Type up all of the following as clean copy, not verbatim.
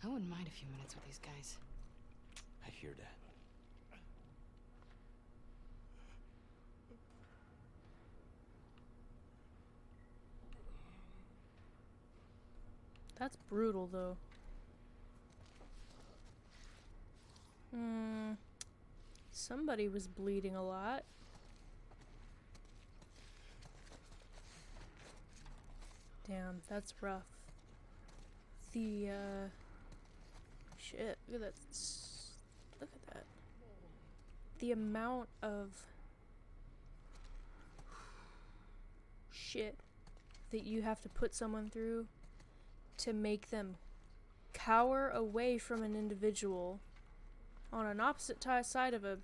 I wouldn't mind a few minutes with these guys. I hear that. That's brutal, though. Somebody was bleeding a lot. Damn, that's rough. The, shit, look at that. Look at that. The amount of shit that you have to put someone through to make them cower away from an individual on an opposite side of a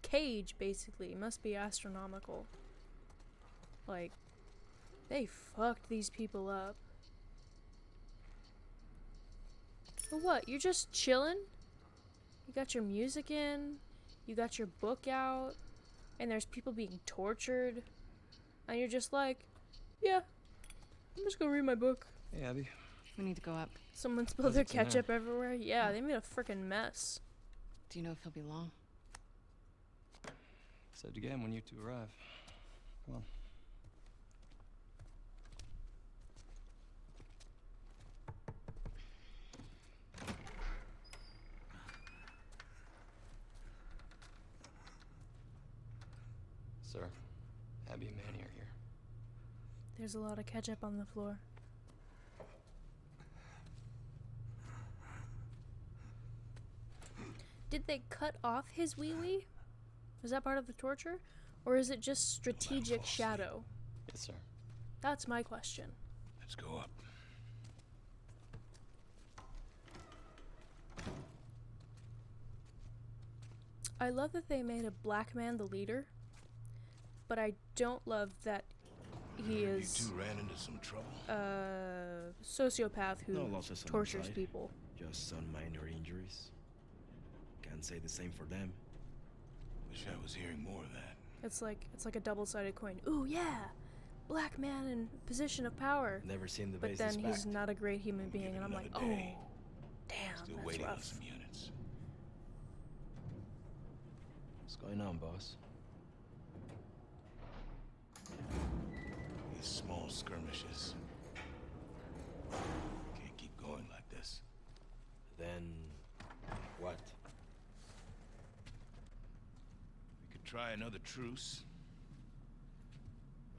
cage, basically, must be astronomical. Like, they fucked these people up. But what, you're just chilling? You got your music in, you got your book out, and there's people being tortured, and you're just like, yeah, I'm just gonna read my book. Hey, Abby. We need to go up. Someone spilled their ketchup everywhere. Yeah, they made a freaking mess. Do you know if he'll be long? Said again when you two arrive. Come on. Sir, Abby and Manny are here. There's a lot of ketchup on the floor. Did they cut off his wee-wee? Was that part of the torture? Or is it just strategic shadow? Yes, sir. That's my question. Let's go up. I love that they made a black man the leader, but I don't love that he is You two ran into some trouble. a sociopath who No losses on our tortures side. people. Just some minor injuries. Can't say the same for them. Wish I was hearing more of that. It's like a double-sided coin. Ooh, yeah, black man in position of power. Never seen the But base then he's packed. not a great human being, give and it I'm like, another day. oh, damn, Still that's waiting on rough. some units. What's going on, boss? These small skirmishes. Can't keep going like this. Then, what? We could try another truce.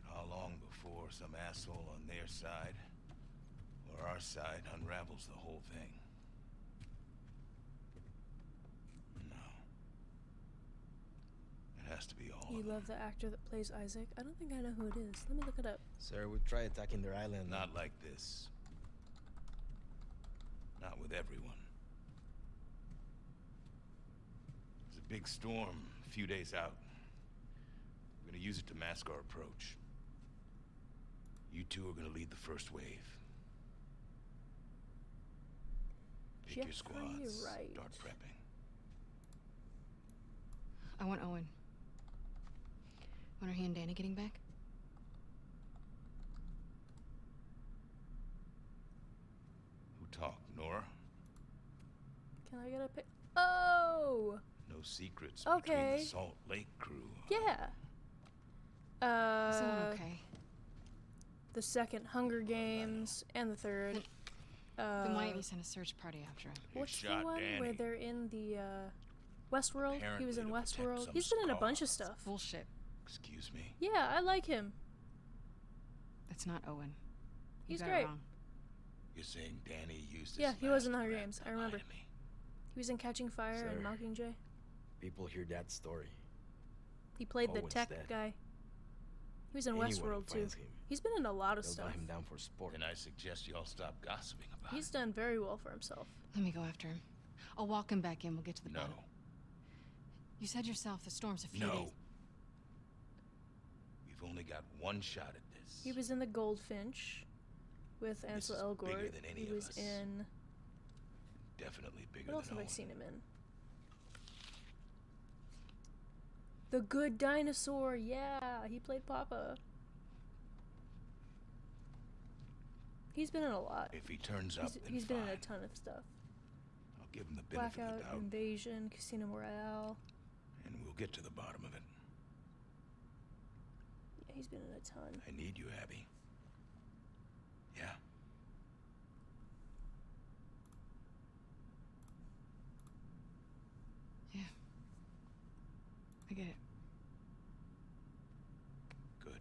But how long before some asshole on their side or our side unravels the whole thing? No. It has to be all You of them. love the actor that plays Isaac? I don't think I know who it is. Let me look it up. Sir, we try attacking their island. Not like this. Not with everyone. There's a big storm a few days out. We're gonna use it to mask our approach. You two are gonna lead the first wave. Pick your Jeffrey squads. Wright. Start prepping. I want Owen. When are he and Danny getting back? Who talked, Nora? Can I get a pic? Oh! No secrets between Okay. the Salt Lake crew. Yeah. Is someone okay? The second Hunger Games and the third. Then why didn't you send a search party after him? They What's the shot one where Danny. they're in the Westworld? He was Apparently in to protect Westworld. some He's been in a bunch of scars. stuff. Bullshit. Excuse me. Yeah, I like him. That's not Owen. You He's got it great. wrong. You're saying Danny used his Yeah, he was in the last Hunger breath Games. to I lie remember. to me. He was in Catching Fire and Sir. Mockingjay. People hear that story. He played the Owen's tech dead. guy. He was in Anyone who Westworld too. finds him, He's been in a lot of they'll stuff. buy him down for sport. Then I suggest you all stop gossiping about He's it. done very well for himself. Let me go after him. I'll walk him back in. We'll get to the No. bottom. You said yourself the storm's a few No. days. We've only got one shot at this. He was in The Goldfinch with This Ansel is Elgort. bigger than any He of was us. in. Definitely bigger What else than have I Owen. seen him in? The Good Dinosaur. Yeah, he played Papa. He's been in a lot. If he turns up, then He's been in a fine. ton of stuff. give him the benefit of Blackout, the doubt, Invasion, Casino Royale. and we'll get to the bottom of it. Yeah, he's been in a ton. I need you, Abby. Yeah. Yeah. I get it. Good.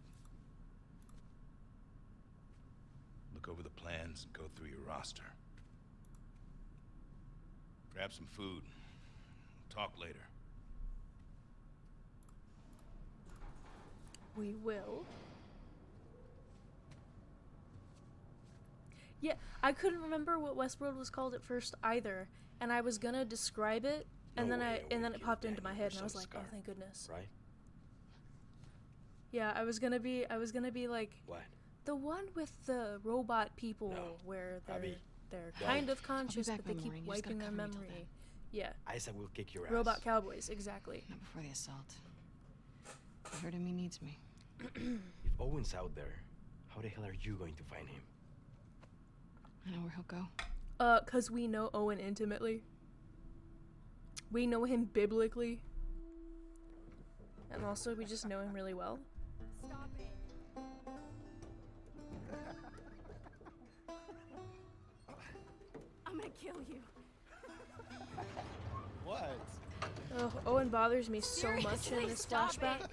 Look over the plans and go through your roster. Grab some food. Talk later. We will. Yeah, I couldn't remember what Westworld was called at first either, and I was gonna describe it, and No then way it awake popped your into my Danny head, or and I was some like, oh, scar. thank goodness. Right? Yeah, I was gonna be like What? the one with the robot people No, where Abby, they're don't. kind of conscious, back but they by keep morning. You just wiping gotta their cover me till memory. Yeah, Isaac will kick your ass. robot cowboys, exactly. Not before the assault. I heard him, he needs me. If Owen's out there, how the hell are you going to find him? I know where he'll go. 'Cause we know Owen intimately. We know him biblically. And also, we just know him really well. Stop it. I'm gonna kill you. What? Oh, Owen bothers me so much in Seriously, this stop flashback.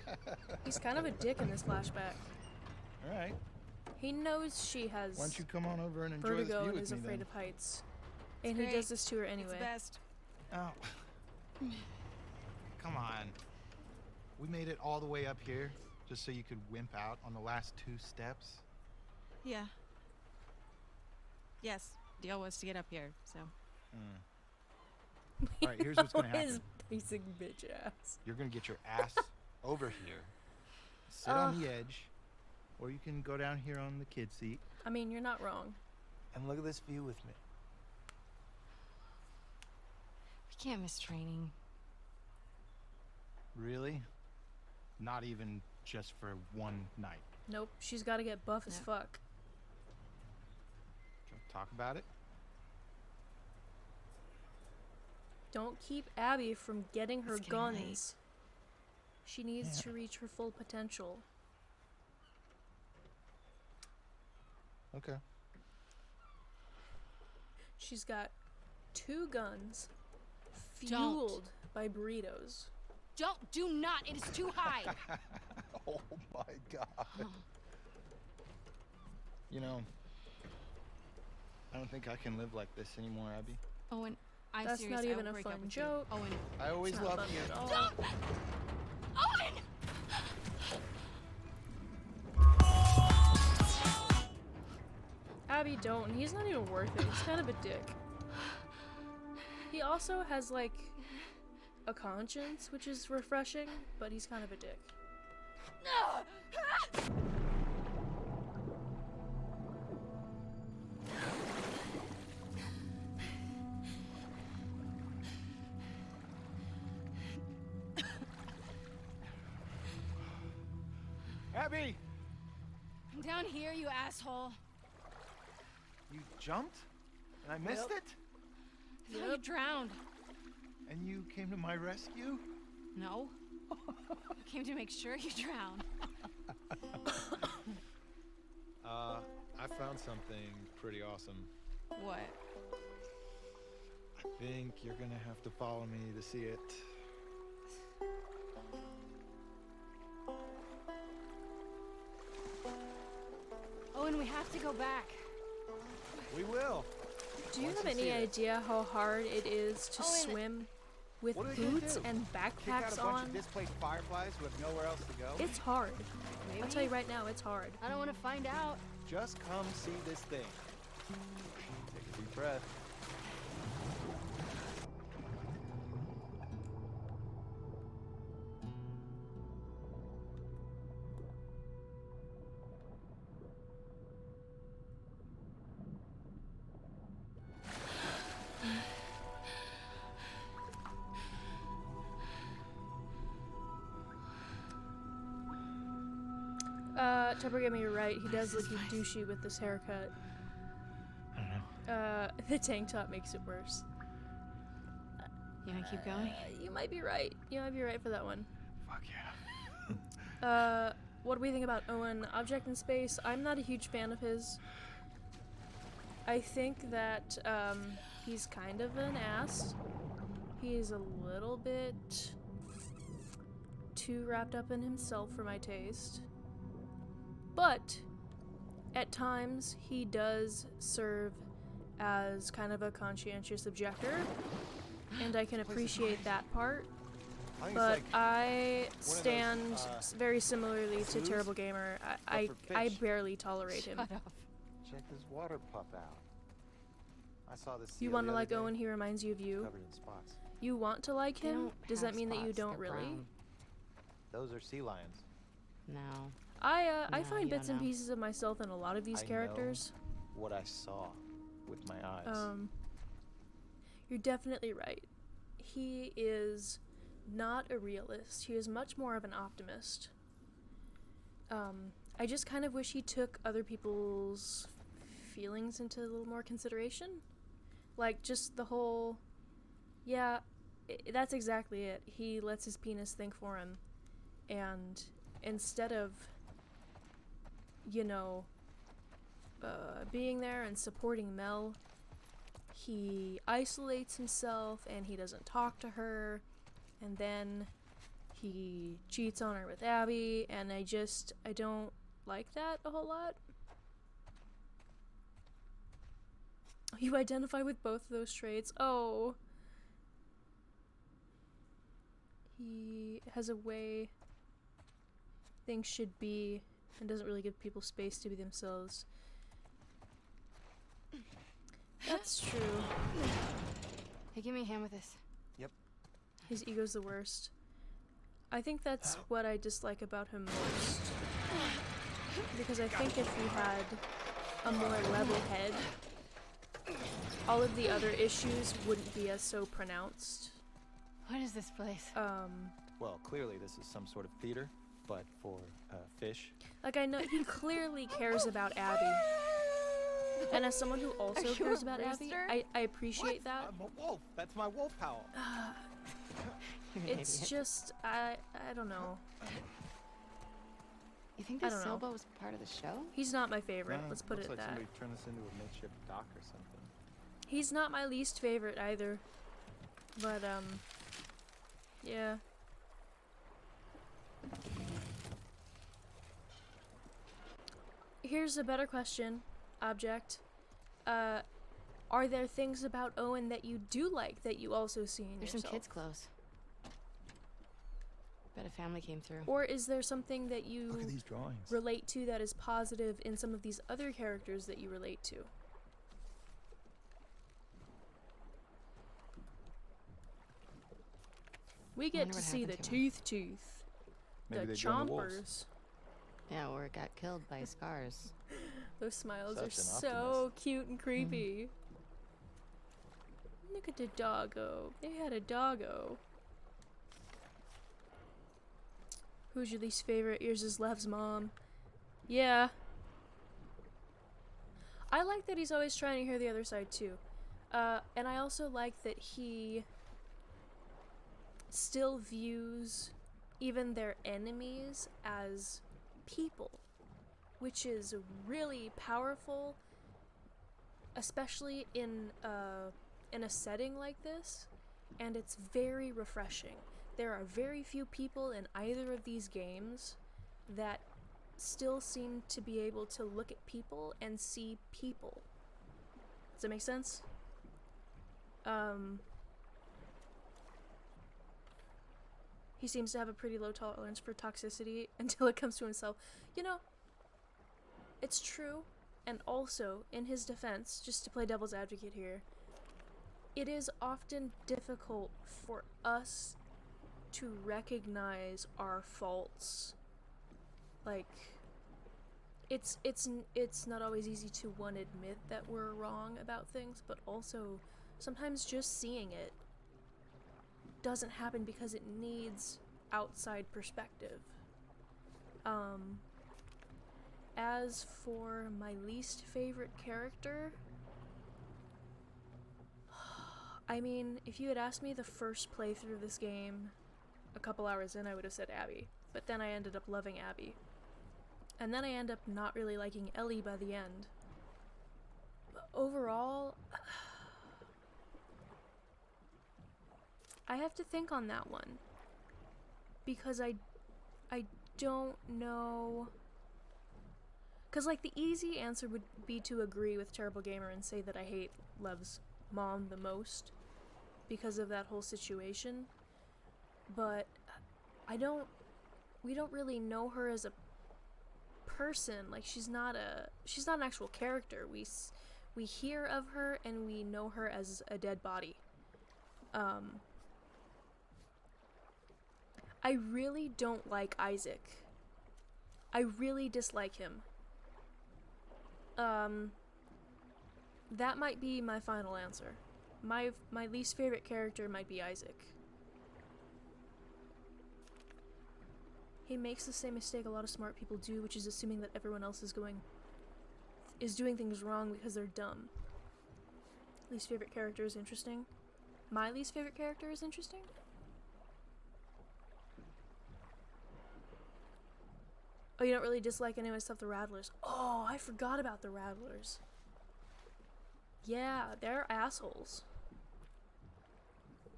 He's kind of a dick in this flashback. All right. He knows she has Why don't you come on over and enjoy this vertigo view and with is me afraid then? of heights. And great. he does this to her anyway. It's best. Oh. Come on. We made it all the way up here just so you could wimp out on the last 2 steps. Yeah. Yes. Deal was to get up here, so. All right, here's what's gonna happen. His basic bitch ass. You're gonna get your ass over here, sit on the edge, or you can go down here on the kid seat I mean, you're not wrong. and look at this view with me. We can't miss training. Really? Not even just for one night. Nope, she's got to get buff as Yep. fuck. Can we talk about it? Don't keep Abby from getting her It's getting late. guns. She needs to reach her full potential. Okay. She's got 2 guns Don't. fueled by burritos. Do not. It is too high. Oh my god. You know, I don't think I can live like this anymore, Abby. Owen, That's serious, not I even will a break fun up with joke. You. Owen, I always It's not loved fun you. at all. Don't! Owen! Abby, don't. He's not even worth it. He's kind of a dick. He also has, like, a conscience, which is refreshing, but he's kind of a dick. Abby! I'm down here, you asshole. You jumped? And I missed Yep. it? I thought you drowned. And you came to my rescue? No. I came to make sure you drowned. I found something pretty awesome. What? I think you're gonna have to follow me to see it. Owen, we have to go back. We will. Do you Once have you any see it. idea how hard it is to Owen. swim with What are they gonna boots do? and Kick out backpacks a bunch on? of displaced fireflies who have nowhere else to go? It's hard. Maybe. I'll tell you right now, it's hard. I don't want to find out. Just come see this thing. Take a deep breath. Tupper gave me you're right. He does look douchey with this haircut. I don't know. The tank top makes it worse. You wanna keep going? You might be right. You might be right for that one. Fuck yeah. What do we think about Owen? Object in Space, I'm not a huge fan of his. I think that he's kind of an ass. He's a little bit too wrapped up in himself for my taste. But at times he does serve as kind of a conscientious objector, and I can appreciate that part. I think But it's like I those, stand very similarly to zoos, Terrible Gamer. I for fish. barely tolerate him. Shut up. check this water pup out. I saw this. You seal want the to other like day, Owen, he reminds you of you. Covered in spots. You want to like They him? don't Does have that mean that you spots, don't they're really? brown. Those are sea lions. No. I No, find you bits don't and know. pieces of myself in a lot of these I know. characters. What I saw with my eyes. You're definitely right. He is not a realist. He is much more of an optimist. I just kind of wish he took other people's feelings into a little more consideration. Like, just the whole... Yeah, that's exactly it. He lets his penis think for him. And instead of, you know, being there and supporting Mel, he isolates himself and he doesn't talk to her, and then he cheats on her with Abby, and I don't like that a whole lot. You identify with both of those traits. Oh. He has a way things should be and doesn't really give people space to be themselves. That's true. Hey, give me a hand with this. His ego's the worst. I think that's what I dislike about him most. Because I think if he had a more level head, all of the other issues wouldn't be as so pronounced. What is this place? Well, clearly this is some sort of theater, but for fish. Like, I know he clearly cares about Abby. And as someone who also Are you cares a about Abby, rooster? I appreciate that. I'm a wolf. That's my wolf howl. You're an It's idiot. just, I don't know. You think I this don't know. sailboat was part of the show? He's not my favorite, let's put Looks it like at that. somebody turned this into a makeshift dock or something. He's not my least favorite either. But, yeah. Here's a better question, Object. Are there things about Owen that you do like that you also see in There's yourself? some kids' clothes. Bet a family came through. Or is there something that you Look at these drawings. relate to that is positive in some of these other characters that you relate to? We get wonder to what see the happened to him. tooth, Maybe the they joined the wolves. chompers. Yeah, or got killed by scars. Those smiles are Such an so cute and creepy. Look at the doggo. They had a doggo. Who's your least favorite? Yours is Lev's mom. Yeah. I like that he's always trying to hear the other side too. And I also like that he still views even their enemies as people, which is really powerful, especially in a setting like this, and it's very refreshing. There are very few people in either of these games that still seem to be able to look at people and see people. Does that make sense? He seems to have a pretty low tolerance for toxicity until it comes to himself. You know, it's true, and also, in his defense, just to play devil's advocate here, it is often difficult for us to recognize our faults. Like, it's not always easy to, one, admit that we're wrong about things, but also sometimes just seeing it doesn't happen because it needs outside perspective. As for my least favorite character, I mean, if you had asked me the first playthrough of this game a couple hours in, I would have said Abby. But then I ended up loving Abby. And then I end up not really liking Ellie by the end. But overall, I have to think on that one. Because I don't know. Because, like, the easy answer would be to agree with Terrible Gamer and say that I hate Lev's mom the most because of that whole situation. But we don't really know her as a person. Like, she's not an actual character. We hear of her and we know her as a dead body. I really don't like Isaac. I really dislike him. That might be my final answer. My least favorite character might be Isaac. He makes the same mistake a lot of smart people do, which is assuming that everyone else is doing things wrong because they're dumb. Least favorite character is interesting. My least favorite character is interesting? Oh, you don't really dislike any of my stuff, the Rattlers. Oh, I forgot about the Rattlers. Yeah, they're assholes.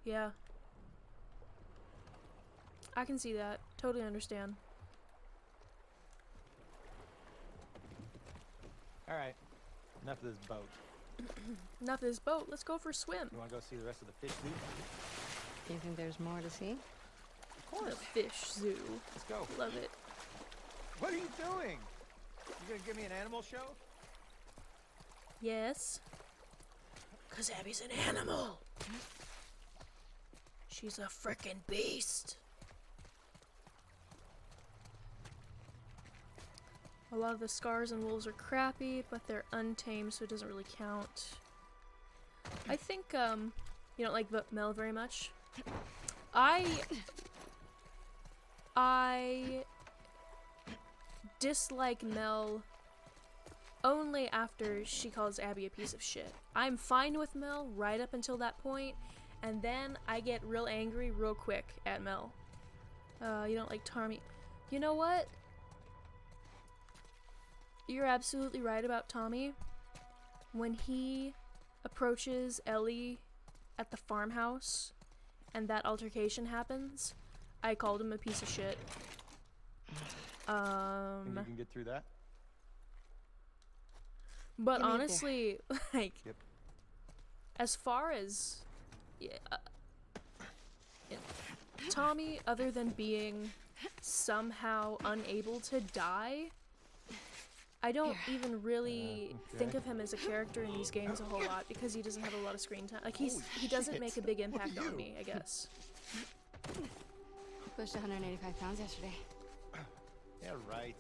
Yeah. I can see that. Totally understand. Alright, enough of this boat. Enough of this boat. Let's go for a swim. You wanna go see the rest of the fish zoo? Do you think there's more to see? Of course. The fish zoo. Let's go. Love it. What are you doing? You gonna give me an animal show? Yes. 'Cause Abby's an animal. She's a frickin' beast. A lot of the scars and wolves are crappy, but they're untamed, so it doesn't really count. I think, you don't like Mel very much. I dislike Mel only after she calls Abby a piece of shit. I'm fine with Mel right up until that point, and then I get real angry real quick at Mel. You don't like Tommy. You know what? You're absolutely right about Tommy. When he approaches Ellie at the farmhouse and that altercation happens, I called him a piece of shit. Think you can get through that? But Give me a honestly, like, Yep. as far as Tommy, other than being somehow unable to die, I don't even really think of him as a character in these games a whole lot because he doesn't have a lot of screen time. Like, he doesn't make a big impact on me, I guess. Pushed 185 pounds yesterday. Yeah, right.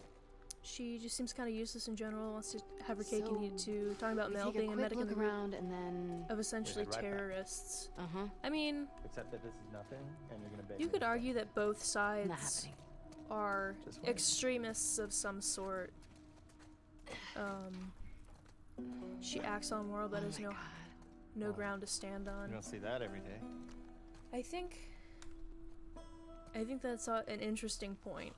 She just seems kind of useless in general. Wants to have her cake and eat it too. Talking about We Mel take being a quick medic in look the group around and then of essentially Right back. terrorists. uh-huh. I mean, Except that this is nothing, and you're gonna beg you me could to argue that both Not sides happening. are Just wait. extremists of some sort. She acts all moral but Oh has my no God. ground to stand You on. don't see that every day. I think that's an interesting point.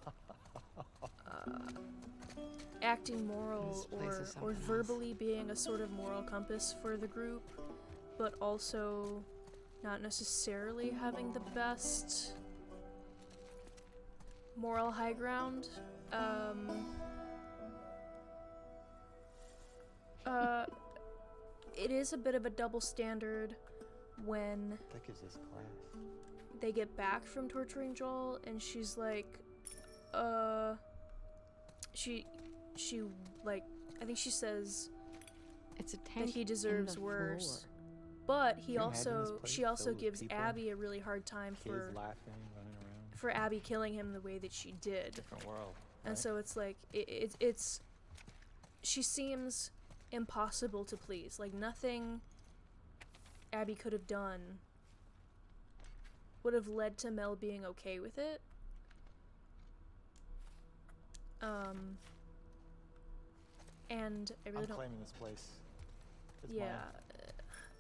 Acting moral This place is or something else. verbally being a sort of moral compass for the group, but also not necessarily having the best moral high ground. It is a bit of a double standard when What is this class? they get back from torturing Joel and she's like, she like, I think she says It's a that tank he in deserves the worse. floor. But Can you imagine this place she also filled with gives people? Abby a really hard time Kids laughing, running around. for Abby killing him the way that she did. Different world. And right? so it's like, it's she seems impossible to please. Like, nothing Abby could have done would have led to Mel being okay with it. And I really I'm don't. claiming this place. It's Yeah,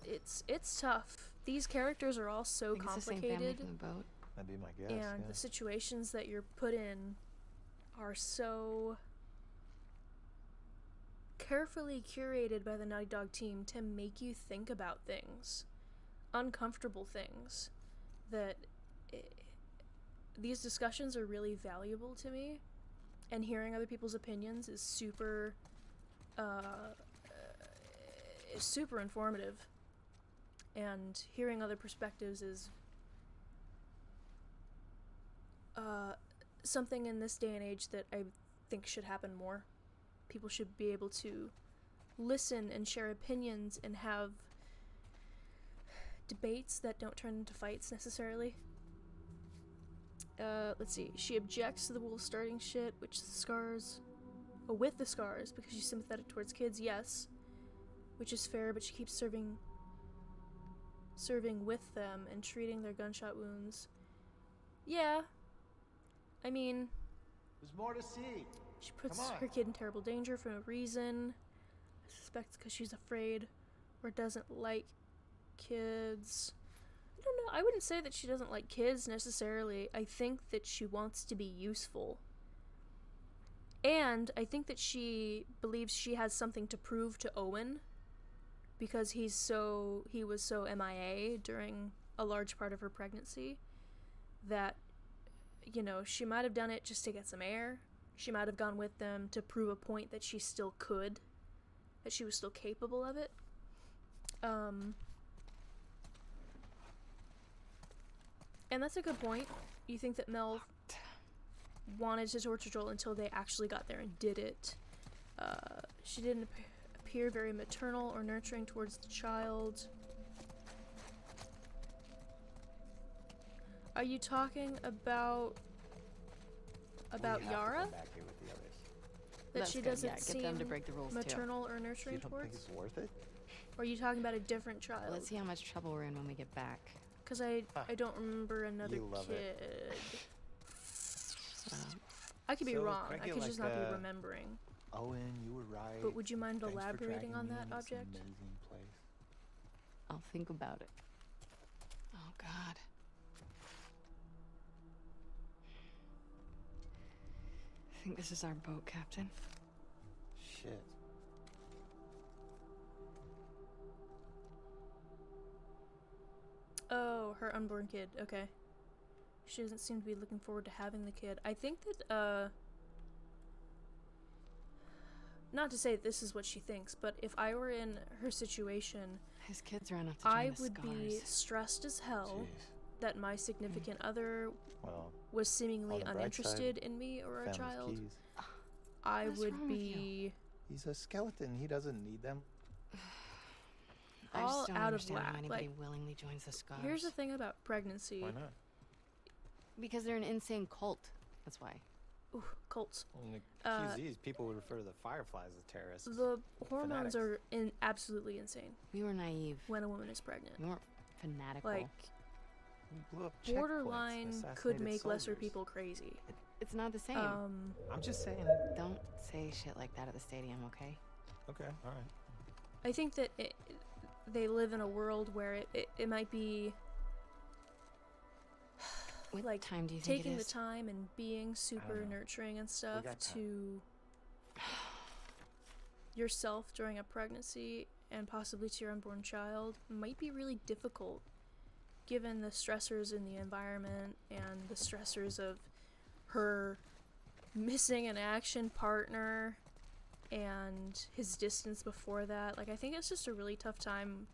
mine. it's tough these characters are all so I think it's the same family complicated, from the boat. That'd be my guess. and yeah. the situations that you're put in are so carefully curated by the Naughty Dog team to make you think about things, uncomfortable things, that these discussions are really valuable to me, and hearing other people's opinions is super informative, and hearing other perspectives is something in this day and age that I think should happen more. People should be able to listen and share opinions and have debates that don't turn into fights necessarily. Let's see. She objects to the wolf starting shit, which the scars... Oh, with the scars, because she's sympathetic towards kids, yes. Which is fair, but she keeps serving with them and treating their gunshot wounds. Yeah. I mean... There's more to see. She puts Come on. her kid in terrible danger for no reason. I suspect it's because she's afraid or doesn't like kids. I don't know. I wouldn't say that she doesn't like kids necessarily. I think that she wants to be useful. And I think that she believes she has something to prove to Owen because he was so MIA during a large part of her pregnancy that, you know, she might have done it just to get some air. She might have gone with them to prove a point that she still could, that she was still capable of it. And that's a good point. You think that Mel wanted to torture Joel until they actually got there and did it. She didn't appear very maternal or nurturing towards the child. Are you talking about We have to Yara? come back here with the others. That That's she good, doesn't yeah, get seem them to break the rules, too. maternal or You nurturing don't think towards? it's worth it? Or are you talking about a different child? Let's see how much trouble we're in when we get back. Because I don't remember another You love kid. it. I could be So, wrong. I Cranky, could just like, not be remembering. Owen, you were right. But would you mind Thanks for elaborating dragging on me that into this object? amazing place. I'll think about it. Oh, God. I think this is our boat, Captain. Shit. Oh, her unborn kid. Okay. She doesn't seem to be looking forward to having the kid. I think that, not to say that this is what she thinks, but if I were in her situation, His kids ran off to join I the would be Scars. stressed as hell Jeez. that my significant other Well, was seemingly On the bright uninterested in me or a family's child. keys. I What's would wrong with you? be He's a skeleton. He doesn't need them. I all just don't out of understand how whack. anybody Like, willingly joins the Scars. here's the thing about pregnancy. Why not? Because they're an insane cult. That's why. Ooh, cults. Well, in Uh, the QZs, people would refer to the Fireflies as terrorists. The hormones Fanatics. are absolutely insane We were naive. when a woman is pregnant. We weren't fanatical. Like, We blew up checkpoints, borderline could assassinated make lesser soldiers. people crazy. it's not the same. I'm just saying. Don't say shit like that at the stadium, okay? Okay, all right. I think that they live in a world where it might be What like time do you think taking it the is? time and being super know. nurturing and stuff got time. to yourself during a pregnancy and possibly to your unborn child might be really difficult given the stressors in the environment and the stressors of her missing an action partner and his distance before that. Like, I think it's just a really tough time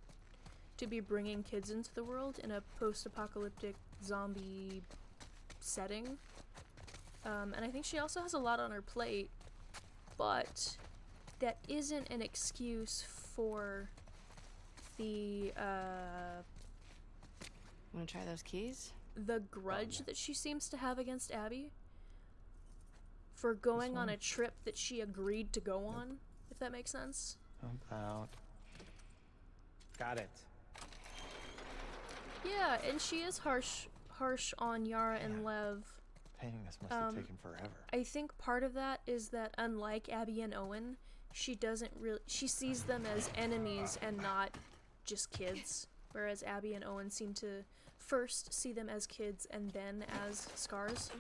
to be bringing kids into the world in a post-apocalyptic zombie setting. And I think she also has a lot on her plate, but that isn't an excuse for the Wanna try those keys? the grudge that she seems to have against Abby for going on a trip that she agreed to go on, if that makes sense. About. Got it. Yeah, and she is harsh on Yara and Lev. Painting this must have taken forever. I think part of that is that unlike Abby and Owen, she sees them as enemies and not just kids. whereas Abby and Owen seem to first see them as kids and then as scars.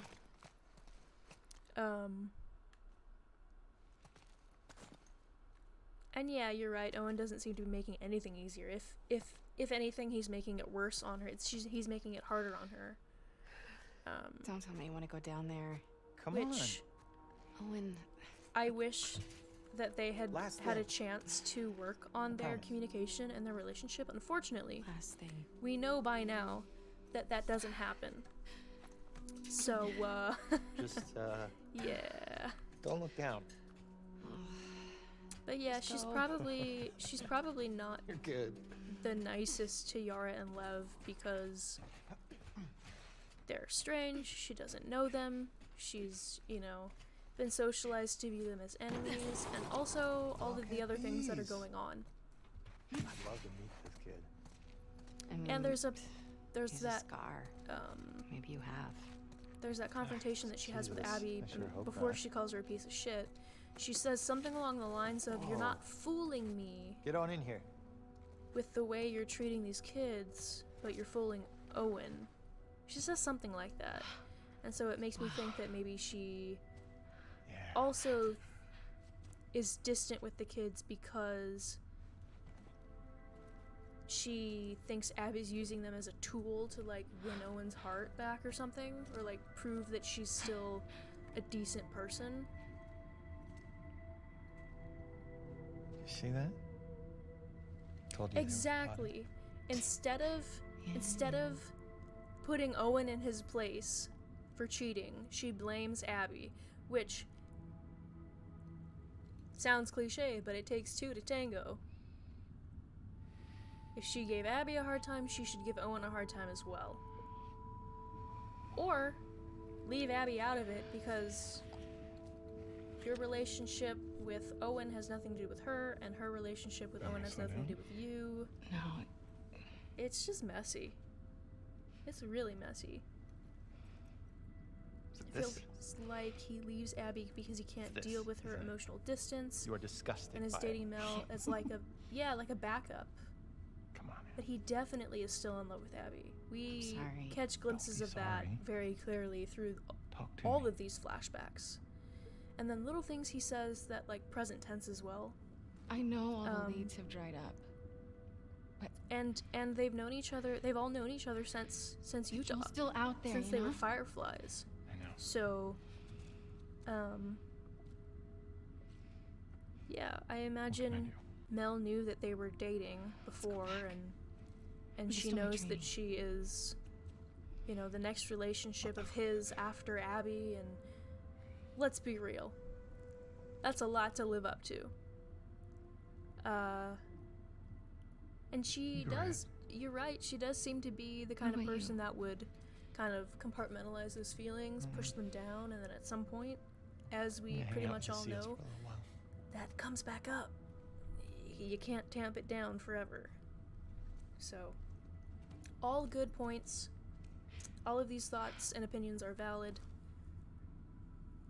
And yeah, you're right. Owen doesn't seem to be making anything easier. If anything, he's making it worse on her. He's making it harder on her. Don't tell me you want to go down there. Come on. Owen. I wish that they had Last had a thing. chance to work on their Promise. communication and their relationship. Unfortunately, Last thing. we know by now that that doesn't happen. So, Just, yeah. don't look down. But yeah, she's probably not You're good. the nicest to Yara and Lev because they're strange. She doesn't know them. She's, been socialized to view them as enemies, and also all of the other things that are going on. I'd love to meet this kid. I mean, And there's he's a that scar. Maybe you have. there's that confrontation that she has with Jesus, Abby I sure hope before not. she calls her a piece of shit. She says something along the lines of, "You're not fooling me Get on in here. with the way you're treating these kids, but you're fooling Owen." She says something like that. And so it makes me think that maybe she Yeah. also is distant with the kids because she thinks Abby's using them as a tool to like win Owen's heart back or something, or like prove that she's still a decent person. You see that? Told you. Exactly. Instead of putting Owen in his place for cheating, she blames Abby, which sounds cliche, but it takes two to tango. If she gave Abby a hard time, she should give Owen a hard time as well. Or leave Abby out of it because your relationship with Owen has nothing to do with her, and her relationship with Owen has nothing to do with you. No. It's just messy. It's really messy. It feels like he leaves Abby because he can't This, deal with her isn't it? emotional distance, You are disgusted. and is by dating it. Mel as like a backup. Come on. But he definitely is still in love with Abby. We sorry. catch glimpses be of that sorry. very clearly through Talk to all me. of these flashbacks. And then little things he says that like present tense as well. I know all the leads have dried up. And they've known each other. They've all known each other since Utah, She's still out there, since you they know? were fireflies. I know. So, yeah, I imagine Mel knew that they were dating before, and Was she just only knows that dreaming. she is, the next relationship of his after Abby, and let's be real, that's a lot to live up to. And she does, you're right, she does seem to be the kind of about you? person that would kind of compartmentalize those feelings, push them down, and then at some point, as we Yeah, hang pretty out much with the all seals know, for a little while. that comes back up. You can't tamp it down forever. So, all good points. All of these thoughts and opinions are valid.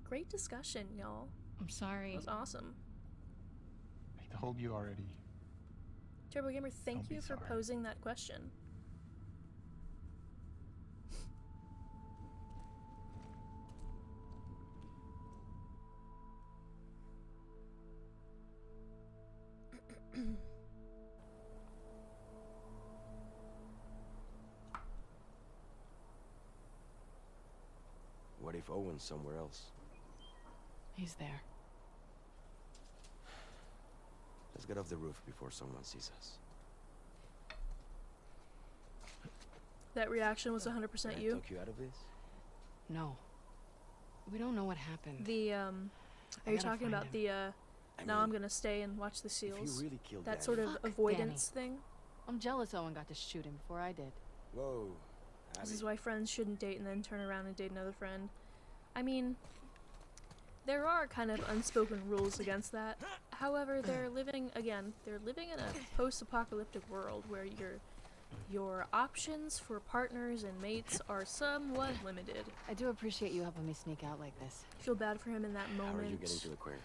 Great discussion, y'all. I'm sorry. That was awesome. I told you already. Turbo Gamer, thank Don't be you for sorry. posing that question. What if Owen's somewhere else? He's there. Let's get off the roof before someone sees us. That reaction was 100% Can I you. talk you out of this? No. We don't know what happened. The are you gotta talking find about him. the I now mean, I'm gonna stay and watch the if seals? you really killed That Danny- sort of Fuck avoidance thing. I'm jealous Owen got to shoot him before I did. Whoa. This Abby. is why friends shouldn't date and then turn around and date another friend. I mean, there are kind of unspoken rules against that. However, they're living in a post-apocalyptic world where your options for partners and mates are somewhat limited. I do appreciate you helping me sneak out like this. I feel bad for him in that How are you moment. getting to the aquarium?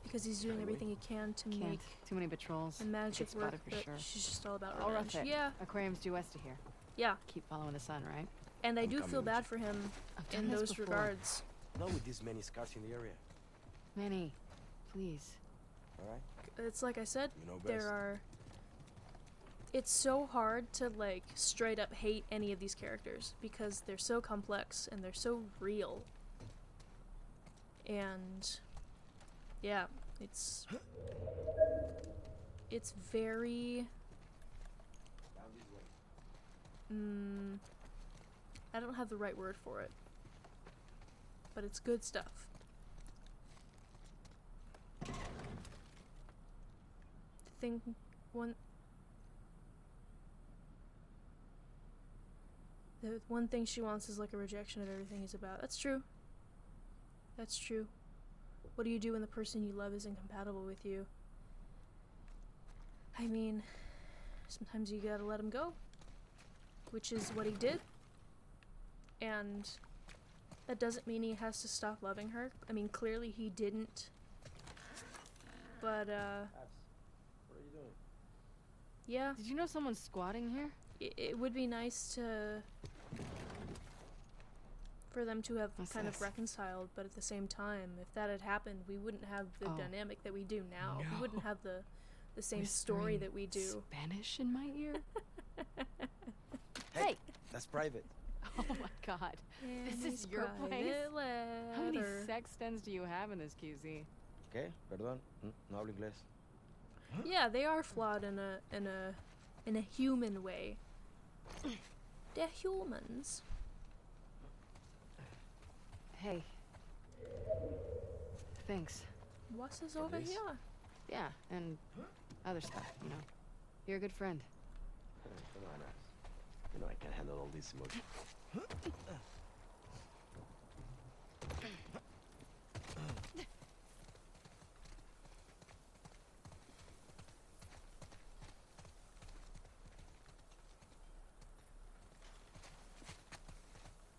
because he's doing Highway? everything he can to Can't. make Too many patrols. the magic Get work, spotted for but sure. she's just all about I'll revenge. rough it. Yeah, Aquarium's due west of here. yeah, Keep following the sun, right? and I I'm do coming feel with bad you. for him I've done in this those before. regards. Not with this many scars in the area. Manny, please. Alright? It's like I said, You know best. there are. It's so hard to like straight up hate any of these characters because they're so complex and they're so real. And yeah, it's very I don't have the right word for it, but it's good stuff. The one thing she wants is like a rejection of everything he's about. That's true. That's true. What do you do when the person you love is incompatible with you? I mean, sometimes you gotta let him go, which is what he did. And that doesn't mean he has to stop loving her. I mean, clearly he didn't. But, Abs, what are you doing? yeah, Did you know someone's squatting here? it would be nice to for them to have What's kind this? of reconciled, but at the same time, if that had happened, we wouldn't have the Oh. dynamic that we do now. We wouldn't No. have the same story Whispering that we do. Spanish in my ear? Hey! That's private. Oh my god. This is your place? How many sex stens do you have in this QZ? ¿Qué? Perdón. No hablo inglés. Yeah, they are flawed in a human way. They're humans. Hey. Thanks. What's this For over this? here? Yeah, and other stuff, you know. You're a good friend. Come on, Abs. You know I can't handle all this emotion.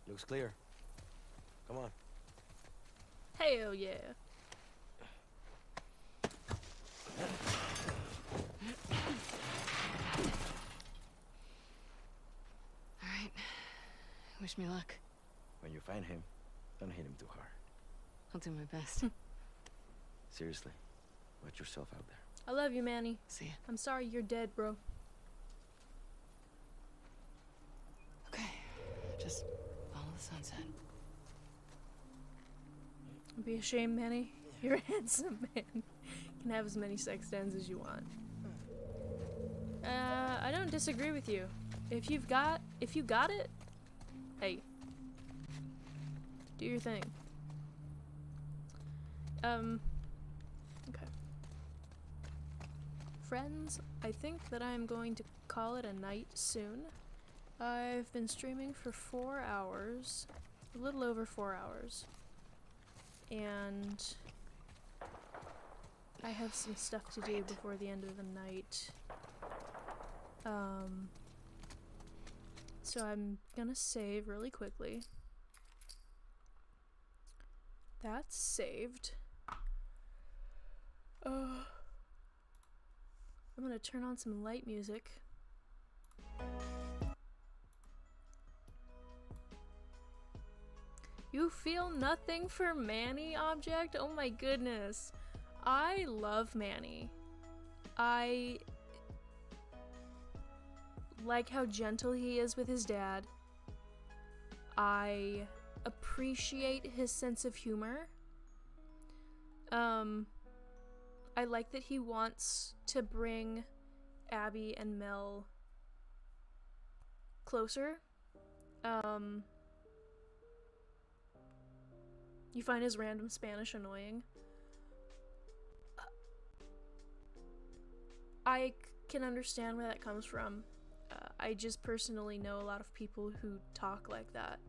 Looks clear. Come on. Hell yeah. Alright. Wish me luck. When you find him, don't hit him too hard. I'll do my best. Seriously, watch yourself out there. I love you, Manny. See ya. I'm sorry you're dead, bro. Okay. Just follow the sunset. Don't be ashamed, Manny. You're a handsome man. You can have as many sex dens as you want. I don't disagree with you. If you got it, hey, do your thing. Okay. Friends, I think that I'm going to call it a night soon. I've been streaming for 4 hours, a little over 4 hours, and I have some stuff to do before the end of the night. So I'm gonna save really quickly. That's saved. I'm gonna turn on some light music. You feel nothing for Manny, object? Oh my goodness. I love Manny. I like how gentle he is with his dad. I appreciate his sense of humor. I like that he wants to bring Abby and Mel closer. You find his random Spanish annoying. I can understand where that comes from. I just personally know a lot of people who talk like that.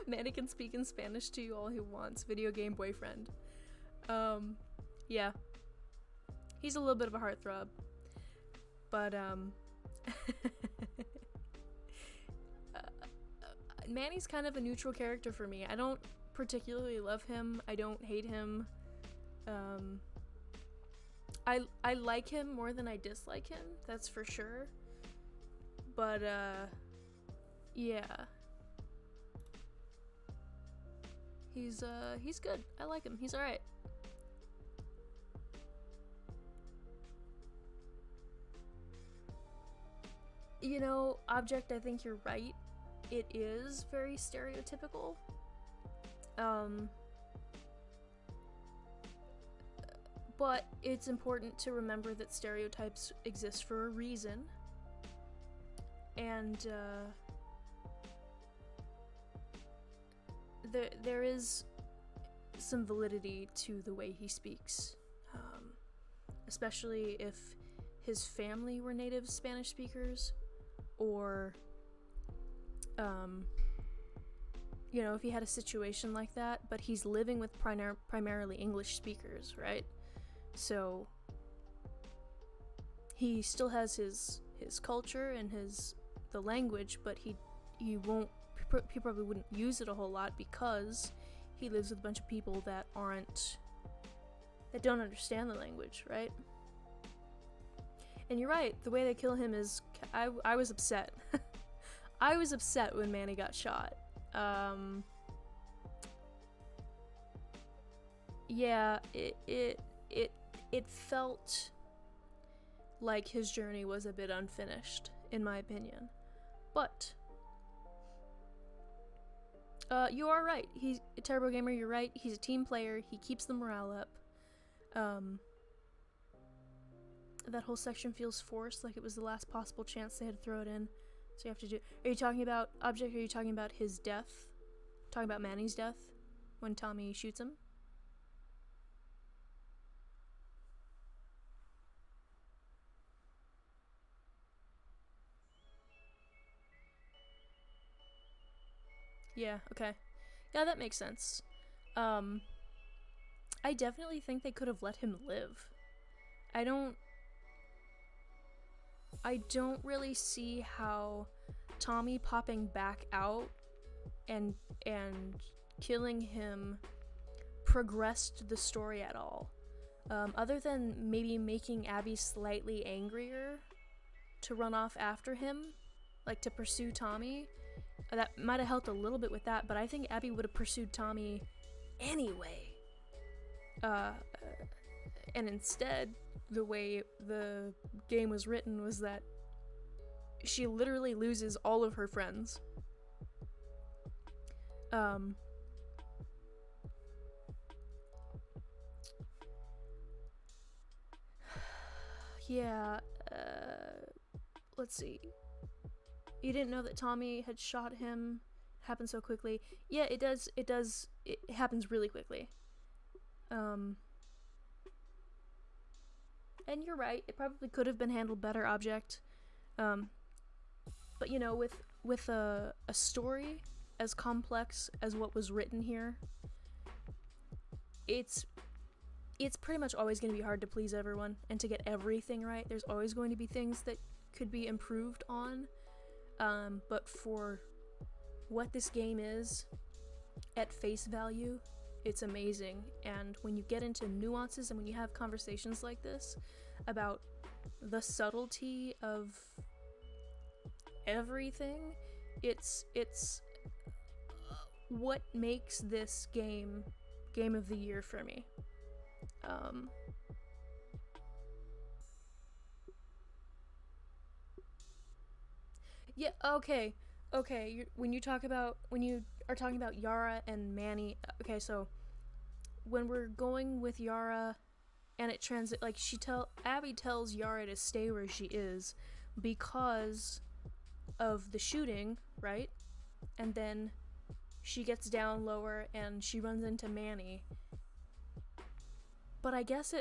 Manny can speak in Spanish to you all he wants. Video game boyfriend. Yeah. He's a little bit of a heartthrob. But, Manny's kind of a neutral character for me. I don't particularly love him. I don't hate him. I like him more than I dislike him, that's for sure. But, yeah. He's good. I like him. He's alright. You know, Object, I think you're right. It is very stereotypical. But it's important to remember that stereotypes exist for a reason. And, there is some validity to the way he speaks. Especially if his family were native Spanish speakers, or, you know, if he had a situation like that, but he's living with primarily English speakers, right? So he still has his culture and the language, but he probably wouldn't use it a whole lot because he lives with a bunch of people that don't understand the language, right? And you're right, the way they kill him is, I was upset. I was upset when Manny got shot. Yeah, it felt like his journey was a bit unfinished, in my opinion. But you are right. He's a Turbo Gamer, you're right. He's a team player. He keeps the morale up. That whole section feels forced, like it was the last possible chance they had to throw it in. So you have to do... Are you talking about Object? Are you talking about his death? Talking about Manny's death? When Tommy shoots him? Yeah, okay. Yeah, that makes sense. I definitely think they could have let him live. I don't really see how Tommy popping back out and killing him progressed the story at all. Other than maybe making Abby slightly angrier to run off after him, like to pursue Tommy. That might have helped a little bit with that, but I think Abby would have pursued Tommy anyway. And instead, the way the game was written was that she literally loses all of her friends. Yeah, let's see. You didn't know that Tommy had shot him. It happened so quickly. Yeah, it does. It happens really quickly. And you're right. It probably could have been handled better, Object. But you know, with a story as complex as what was written here, it's pretty much always going to be hard to please everyone and to get everything right. There's always going to be things that could be improved on. But for what this game is, at face value, it's amazing. And when you get into nuances and when you have conversations like this about the subtlety of everything, it's what makes this game of the year for me. Yeah, okay, when you are talking about Yara and Manny, okay, so when we're going with Yara and it Abby tells Yara to stay where she is because of the shooting, right? And then she gets down lower and she runs into Manny. But I guess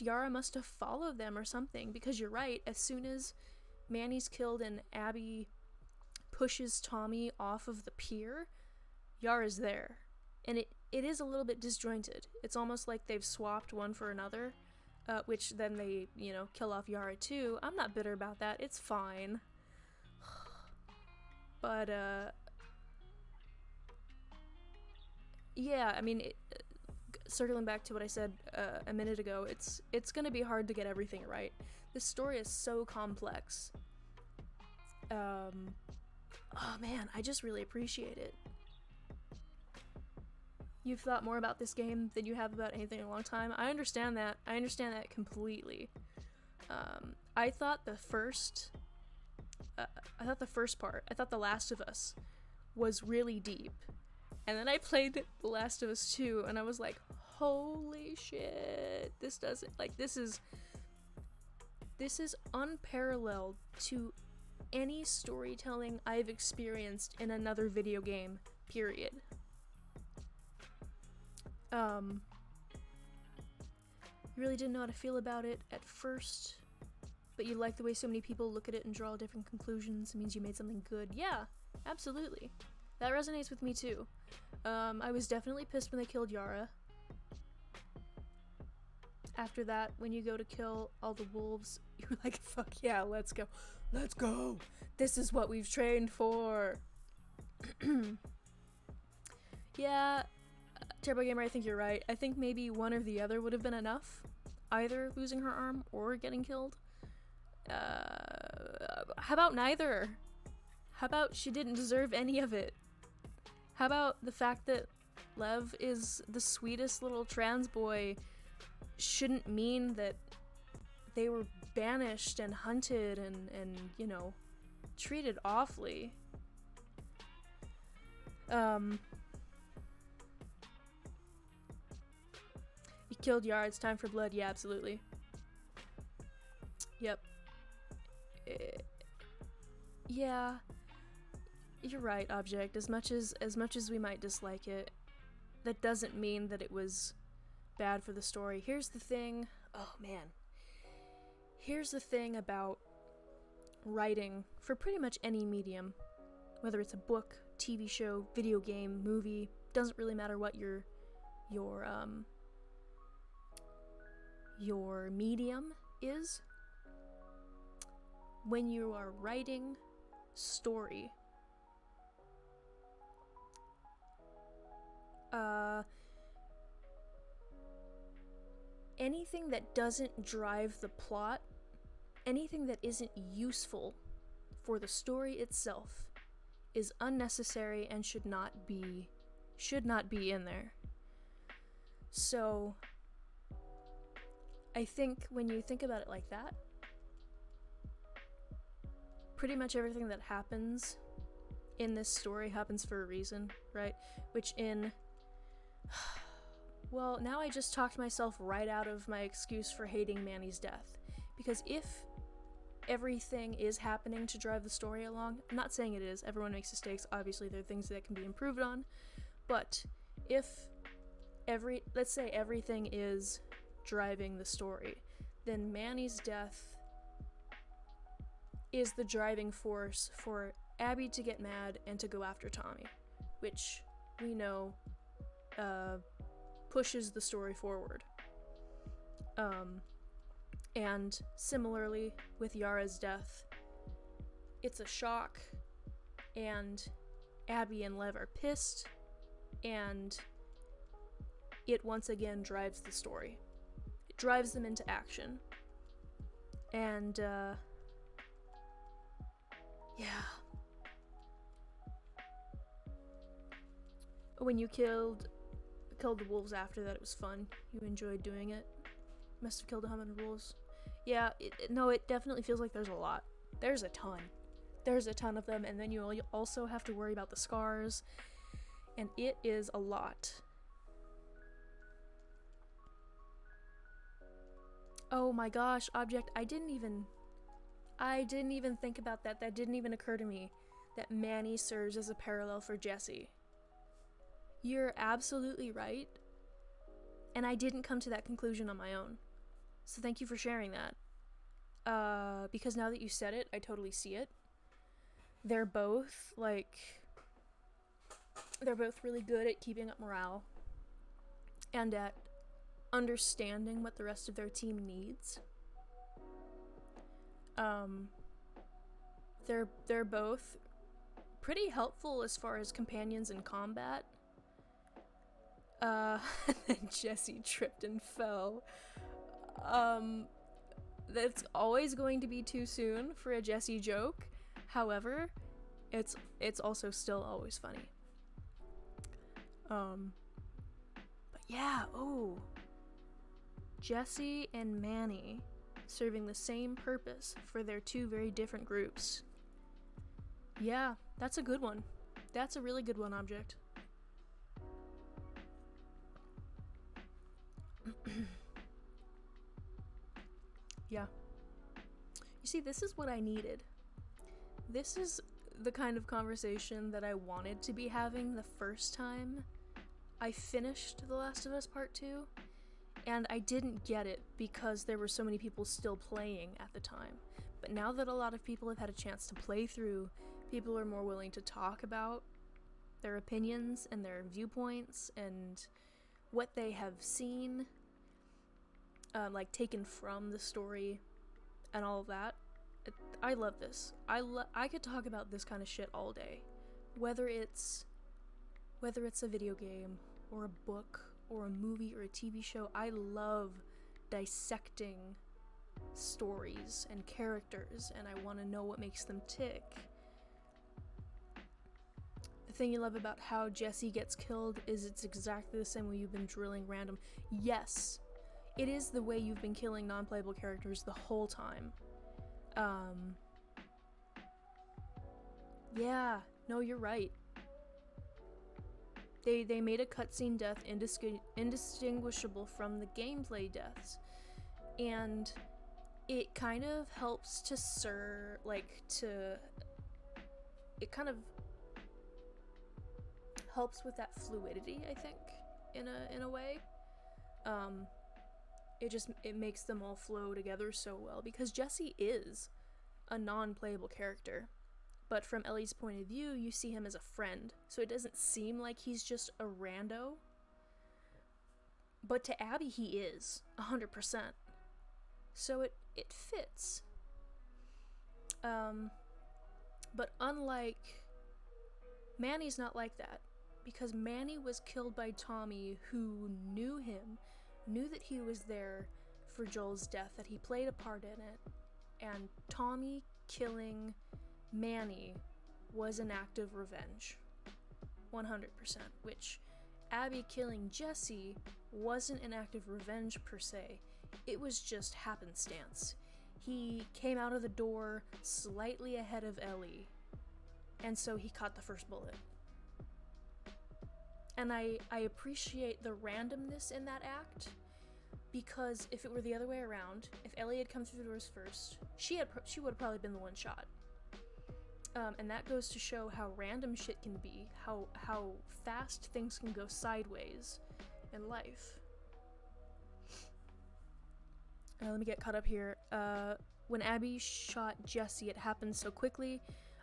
Yara must have followed them or something, because you're right, as soon as Manny's killed and Abby pushes Tommy off of the pier, Yara's there. And it is a little bit disjointed. It's almost like they've swapped one for another, which then they, kill off Yara too. I'm not bitter about that. It's fine. But, yeah, I mean, circling back to what I said a minute ago, it's gonna be hard to get everything right. This story is so complex. Oh man, I just really appreciate it. You've thought more about this game than you have about anything in a long time. I understand that. I understand that completely. I thought the first part, I thought The Last of Us was really deep. And then I played The Last of Us 2 and I was like, holy shit. This is unparalleled to any storytelling I've experienced in another video game, period. You really didn't know how to feel about it at first, but you like the way so many people look at it and draw different conclusions. It means you made something good. Yeah, absolutely. That resonates with me too. I was definitely pissed when they killed Yara. After that, when you go to kill all the wolves, you're like, fuck yeah, let's go. Let's go! This is what we've trained for! Yeah, Turbo Gamer, I think you're right. I think maybe one or the other would have been enough. Either losing her arm or getting killed. How about neither? How about she didn't deserve any of it? How about the fact that Lev is the sweetest little trans boy shouldn't mean that they were banished and hunted and you know, treated awfully. You killed Yara, it's time for blood. Yeah, absolutely. Yep. Yeah. You're right, Object. As much as we might dislike it, that doesn't mean that it was bad for the story. Here's the thing. Oh man. Here's the thing about writing for pretty much any medium, whether it's a book, TV show, video game, movie, doesn't really matter what your medium is. When you are writing story, anything that doesn't drive the plot, anything that isn't useful for the story itself, is unnecessary and should not be in there. So I think when you think about it like that, pretty much everything that happens in this story happens for a reason, right? Which in... Well, now I just talked myself right out of my excuse for hating Manny's death. Because if everything is happening to drive the story along, I'm not saying it is, everyone makes mistakes, obviously there are things that can be improved on, but if let's say everything is driving the story, then Manny's death is the driving force for Abby to get mad and to go after Tommy, which we know pushes the story forward. And similarly with Yara's death, it's a shock, and Abby and Lev are pissed, and it once again drives the story. It drives them into action. And yeah. When you killed the wolves after that, it was fun. You enjoyed doing it. Must have killed 100 wolves. Yeah, no, it definitely feels like there's a lot. There's a ton. There's a ton of them, and then you also have to worry about the scars, and it is a lot. Oh my gosh, Object, I didn't even think about that. That didn't even occur to me, that Manny serves as a parallel for Jesse. You're absolutely right, and I didn't come to that conclusion on my own. So thank you for sharing that. Because now that you said it, I totally see it. They're both really good at keeping up morale and at understanding what the rest of their team needs. They're both pretty helpful as far as companions in combat. And then Jesse tripped and fell. That's always going to be too soon for a Jesse joke. However, it's also still always funny. But yeah, Jesse and Manny serving the same purpose for their two very different groups. Yeah, that's a good one. That's a really good one, Object. Yeah. You see, this is what I needed. This is the kind of conversation that I wanted to be having the first time I finished The Last of Us Part 2, and I didn't get it because there were so many people still playing at the time. But now that a lot of people have had a chance to play through, people are more willing to talk about their opinions and their viewpoints and what they have seen, like taken from the story and all of that. I love this. I could talk about this kind of shit all day, whether it's a video game or a book or a movie or a TV show. I love dissecting stories and characters, and I want to know what makes them tick. The thing you love about how Jesse gets killed is it's exactly the same way you've been drilling random. Yes, it is the way you've been killing non-playable characters the whole time. Yeah, no, you're right. They made a cutscene death indistinguishable from the gameplay deaths, and it kind of helps to it kind of helps with that fluidity, I think, in a way. It makes them all flow together so well, because Jesse is a non-playable character, but from Ellie's point of view, you see him as a friend, so it doesn't seem like he's just a rando. But to Abby, he is 100%. So it fits. But unlike Manny's not like that, because Manny was killed by Tommy, who knew him, knew that he was there for Joel's death, that he played a part in it, and Tommy killing Manny was an act of revenge. 100%. Which Abby killing Jesse wasn't an act of revenge per se. It was just happenstance. He came out of the door slightly ahead of Ellie, and so he caught the first bullet. And I appreciate the randomness in that act, because if it were the other way around, if Ellie had come through the doors first, she would have probably been the one shot. And that goes to show how random shit can be, how fast things can go sideways in life. Let me get caught up here. When Abby shot Jesse, it happened so quickly,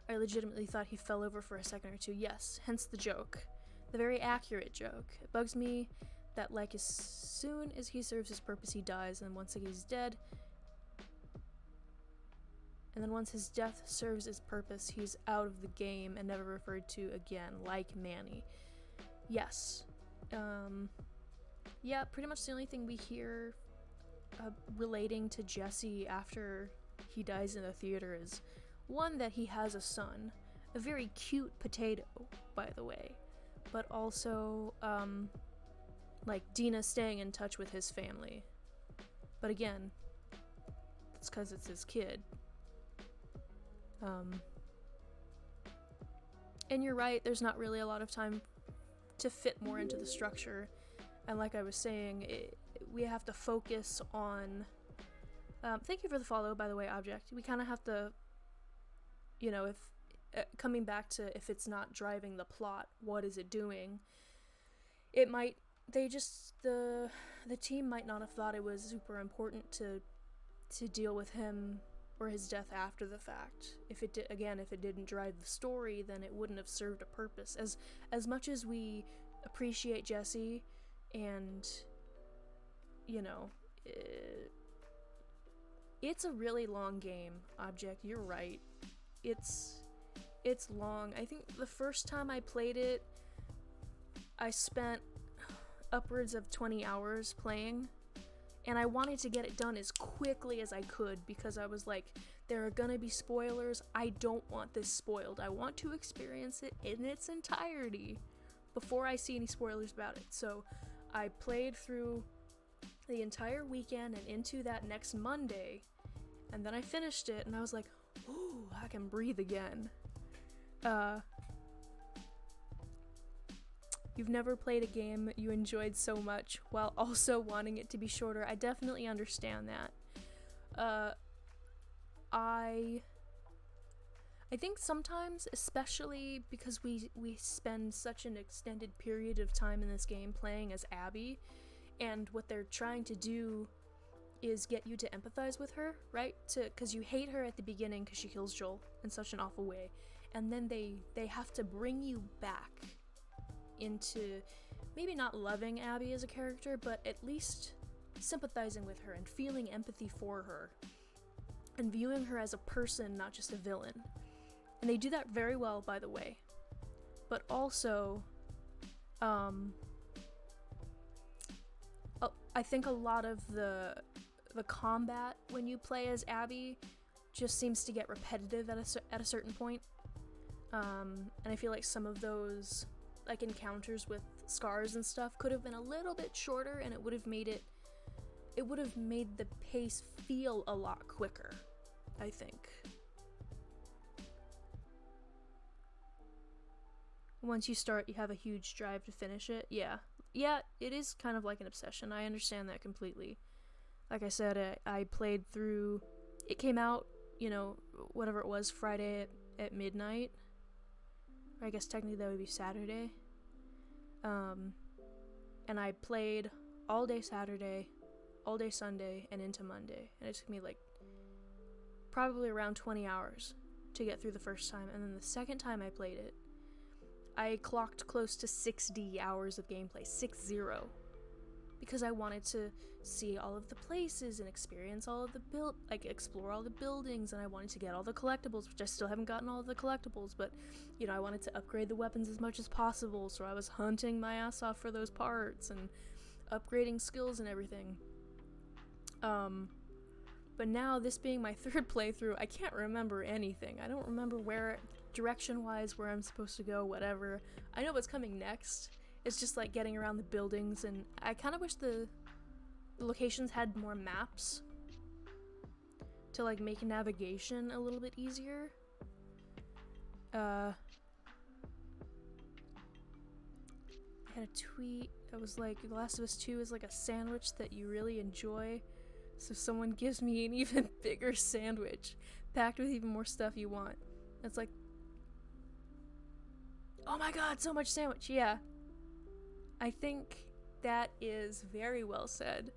I legitimately thought he fell over for a second or two. Yes, hence the joke. The very accurate joke. It bugs me that, like, as soon as he serves his purpose, he dies, and once he's dead, and then once his death serves his purpose, he's out of the game and never referred to again, like Manny. Yes. Yeah, pretty much the only thing we hear relating to Jesse after he dies in the theater is, one, that he has a son, a very cute potato, by the way, but also, like, Dina staying in touch with his family. But again, it's because it's his kid. And you're right, there's not really a lot of time to fit more into the structure, and like I was saying, we have to focus on, thank you for the follow, by the way, Object. We kind of have to, you know, if coming back to if it's not driving the plot, what is it doing? It might, the team might not have thought it was super important to deal with him or his death after the fact. If it didn't drive the story, then it wouldn't have served a purpose. As much as we appreciate Jesse, and, you know, it's a really long game, Object. You're right. It's long. I think the first time I played it, I spent upwards of 20 hours playing, and I wanted to get it done as quickly as I could because I was like, there are gonna be spoilers. I don't want this spoiled. I want to experience it in its entirety before I see any spoilers about it. So I played through the entire weekend and into that next Monday, and then I finished it and I was like, ooh, I can breathe again. You've never played a game you enjoyed so much while also wanting it to be shorter. I definitely understand that. I think sometimes, especially because we spend such an extended period of time in this game playing as Abby, and what they're trying to do is get you to empathize with her, right? Because you hate her at the beginning because she kills Joel in such an awful way, and then they have to bring you back into maybe not loving Abby as a character, but at least sympathizing with her and feeling empathy for her and viewing her as a person, not just a villain. And they do that very well, by the way. But also, I think a lot of the combat when you play as Abby just seems to get repetitive at a certain point. And I feel like some of those like encounters with scars and stuff could have been a little bit shorter, and it would have made the pace feel a lot quicker, I think. Once you start, you have a huge drive to finish it. Yeah, it is kind of like an obsession. I understand that completely. Like I said, I played through, it came out, whatever it was, Friday at midnight. Or I guess technically that would be Saturday. And I played all day Saturday, all day Sunday, and into Monday. And it took me like probably around 20 hours to get through the first time. And then the second time I played it, I clocked close to 60 hours of gameplay, 60. Because I wanted to see all of the places and experience all of the explore all the buildings, and I wanted to get all the collectibles, which I still haven't gotten all of the collectibles, but, I wanted to upgrade the weapons as much as possible, so I was hunting my ass off for those parts, and upgrading skills and everything. But now, this being my third playthrough, I can't remember anything. I don't remember direction-wise, where I'm supposed to go, whatever. I know what's coming next. It's just like getting around the buildings, and I kind of wish the locations had more maps to like make navigation a little bit easier. I had a tweet that was like, The Last of Us 2 is like a sandwich that you really enjoy, so someone gives me an even bigger sandwich packed with even more stuff you want. It's like, oh my god, so much sandwich. Yeah, I think that is very well said.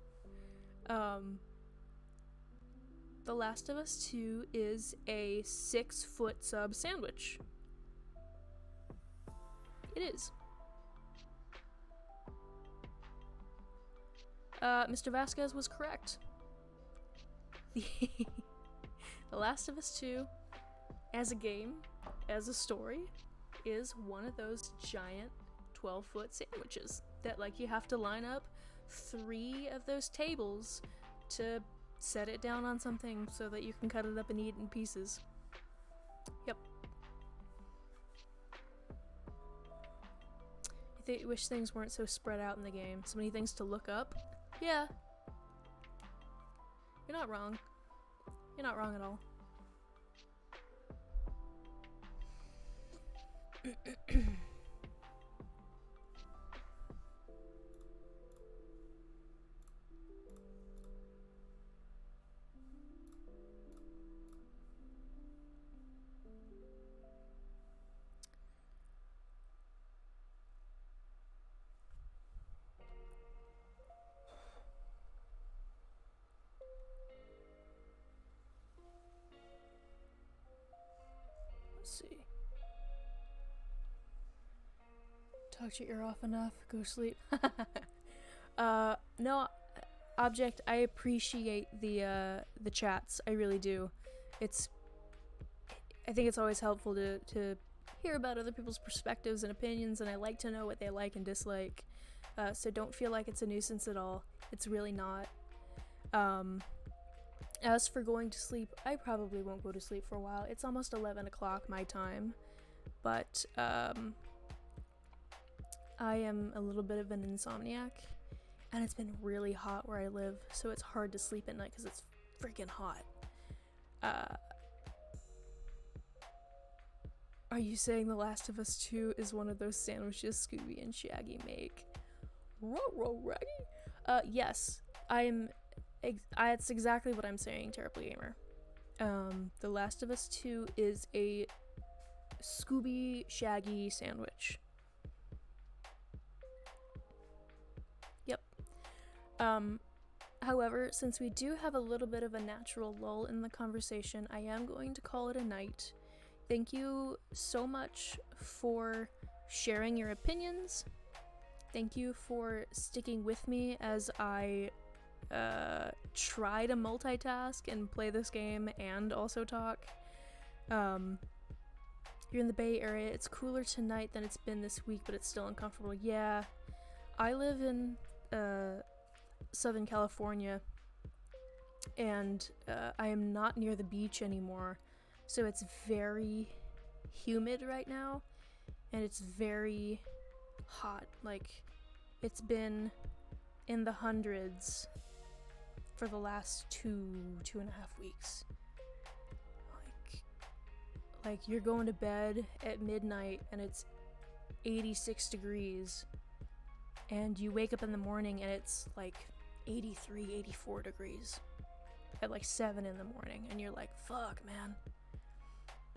The Last of Us 2 is a 6-foot sub sandwich. It is. Mr. Vasquez was correct. The Last of Us 2, as a game, as a story, is one of those giant 12-foot sandwiches that you have to line up 3 of those tables to set it down on something so that you can cut it up and eat it in pieces. Yep. I wish things weren't so spread out in the game. So many things to look up. Yeah. You're not wrong. You're not wrong at all. Let's see. Talked your ear off enough. Go sleep. No, Object, I appreciate the chats. I really do. I think it's always helpful to hear about other people's perspectives and opinions, and I like to know what they like and dislike. so don't feel like it's a nuisance at all. It's really not. As for going to sleep, I probably won't go to sleep for a while. It's almost 11 o'clock my time, but I am a little bit of an insomniac, and it's been really hot where I live, so it's hard to sleep at night because it's freaking hot. Are you saying The Last of Us 2 is one of those sandwiches Scooby and Shaggy make? Ruh-roh, Raggy? Yes. That's exactly what I'm saying, Terribly Gamer. The Last of Us 2 is a Scooby Shaggy sandwich. Yep. However, since we do have a little bit of a natural lull in the conversation, I am going to call it a night. Thank you so much for sharing your opinions. Thank you for sticking with me as I try to multitask and play this game and also talk. You're in the Bay Area. It's cooler tonight than it's been this week, but it's still uncomfortable. Yeah, I live in Southern California, and I am not near the beach anymore, so it's very humid right now, and it's very hot. Like, it's been in the hundreds for the last two and a half weeks. Like you're going to bed at midnight and it's 86 degrees, and you wake up in the morning and it's like 83, 84 degrees at like 7 in the morning, and you're like, fuck, man.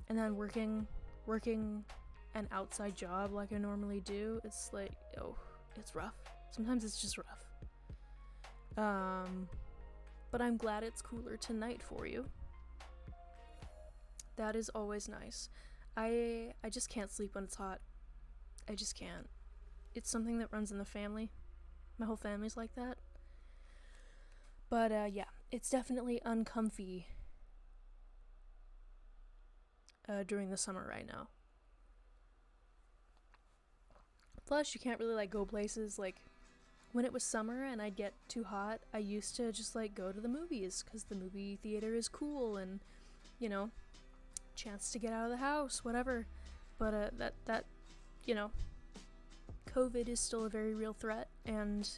And then working an outside job like I normally do, it's like, oh, it's rough. Sometimes it's just rough. But I'm glad it's cooler tonight for you. That is always nice. I just can't sleep when it's hot. I just can't. It's something that runs in the family. My whole family's like that. But yeah, it's definitely uncomfy during the summer right now. Plus, you can't really like go places. Like, when it was summer and I'd get too hot, I used to just like go to the movies because the movie theater is cool, and you know, chance to get out of the house, whatever. But that you know, COVID is still a very real threat, and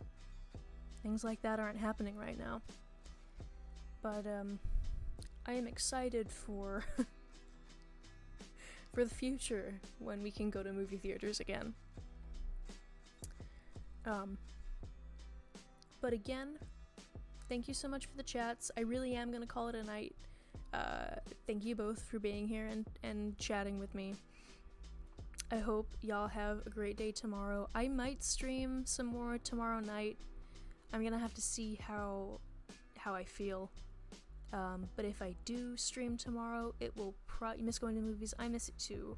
things like that aren't happening right now. But I am excited for for the future when we can go to movie theaters again. But again, thank you so much for the chats. I really am gonna call it a night. Thank you both for being here and chatting with me. I hope y'all have a great day tomorrow. I might stream some more tomorrow night. I'm gonna have to see how I feel. But if I do stream tomorrow, it will you miss going to movies, I miss it too.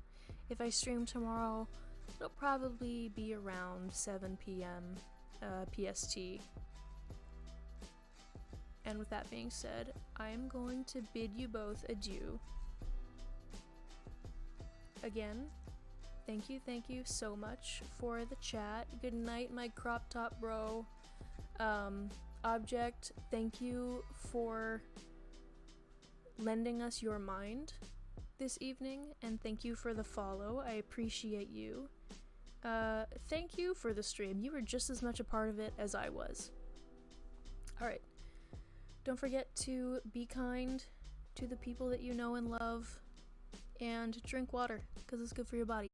If I stream tomorrow, it'll probably be around 7 p.m. PST. And with that being said, I am going to bid you both adieu. Again, thank you so much for the chat. Good night, my crop top bro. Object, thank you for lending us your mind this evening, and thank you for the follow. I appreciate you. Thank you for the stream. You were just as much a part of it as I was. Alright. Don't forget to be kind to the people that you know and love, and drink water, because it's good for your body.